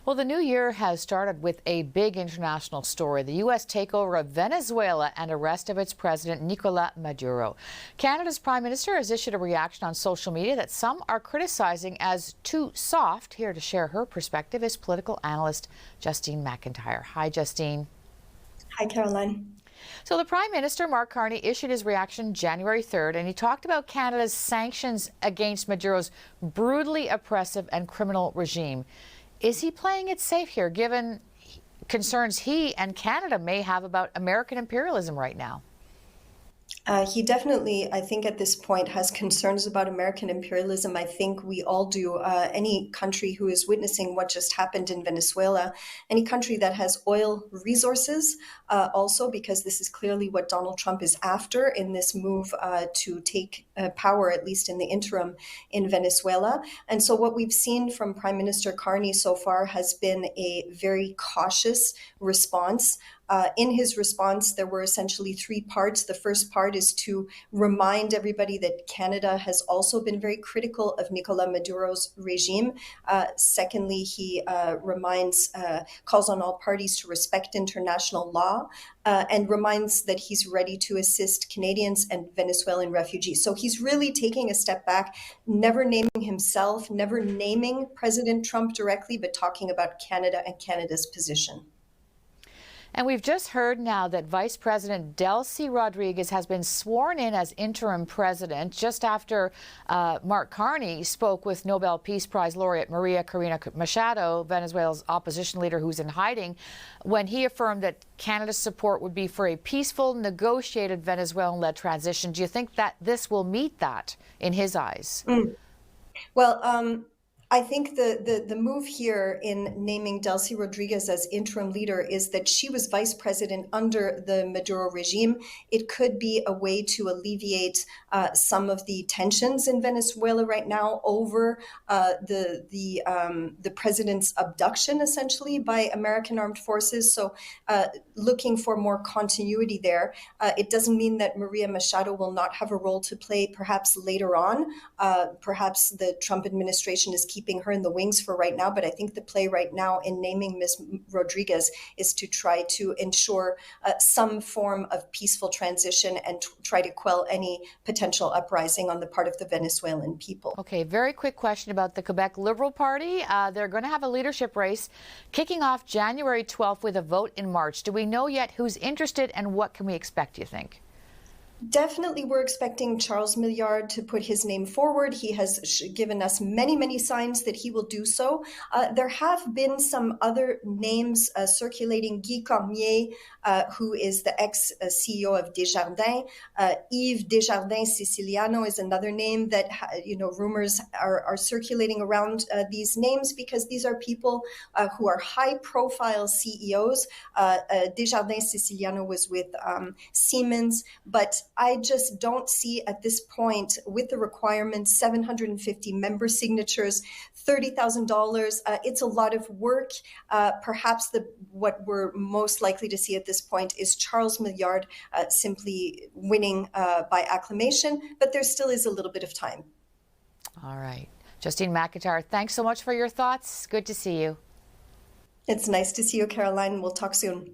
Well, the new year has started with a big international story, the U.S. takeover of Venezuela and arrest of its president, Nicolás Maduro. Canada's Prime Minister has issued a reaction on social media that some are criticizing as too soft. Here to share her perspective is political analyst Justine McIntyre. Hi, Justine. Hi, Caroline. So the Prime Minister, Mark Carney, issued his reaction January 3rd, and he talked about Canada's sanctions against Maduro's brutally oppressive and criminal regime. Is he playing it safe here, given concerns he and Canada may have about American imperialism right now? He definitely, I think, at this point has concerns about American imperialism. I think we all do. Any country who is witnessing what just happened in Venezuela, any country that has oil resources, also, because this is clearly what Donald Trump is after in this move to take power, at least in the interim, in Venezuela. And so what we've seen from Prime Minister Carney so far has been a very cautious response. In his response, there were essentially three parts. The first part is to remind everybody that Canada has also been very critical of Nicolás Maduro's regime. Secondly, he calls on all parties to respect international law and reminds that he's ready to assist Canadians and Venezuelan refugees. So he's really taking a step back, never naming himself, never naming President Trump directly, but talking about Canada and Canada's position. And we've just heard now that Vice President Delcy Rodriguez has been sworn in as interim president just after Mark Carney spoke with Nobel Peace Prize laureate Maria Corina Machado, Venezuela's opposition leader who's in hiding, when he affirmed that Canada's support would be for a peaceful, negotiated Venezuelan-led transition. Do you think that this will meet that in his eyes? Well, I think the move here in naming Delcy Rodriguez as interim leader is that she was vice president under the Maduro regime. It could be a way to alleviate some of the tensions in Venezuela right now over the president's abduction, essentially, by American armed forces. So looking for more continuity there. It doesn't mean that Maria Machado will not have a role to play perhaps later on. Perhaps the Trump administration is keeping her in the wings for right now, but I think the play right now in naming Ms. Rodriguez is to try to ensure some form of peaceful transition and try to quell any potential uprising on the part of the Venezuelan people. Okay, very quick question about the Quebec Liberal Party. They're going to have a leadership race kicking off January 12th with a vote in March. Do we know yet who's interested and what can we expect, do you think? Definitely, we're expecting Charles Milliard to put his name forward. He has given us many, many signs that he will do so. There have been some other names circulating. Guy Cormier, who is the ex-CEO of Desjardins. Yves Desjardins Siciliano is another name that, rumors are circulating around these names because these are people who are high-profile CEOs. Desjardins Siciliano was with Siemens, but I just don't see at this point, with the requirements, 750 member signatures, $30,000. It's a lot of work. Perhaps what we're most likely to see at this point is Charles Milliard simply winning by acclamation, but there still is a little bit of time. All right. Justine McIntyre, thanks so much for your thoughts. Good to see you. It's nice to see you, Caroline. We'll talk soon.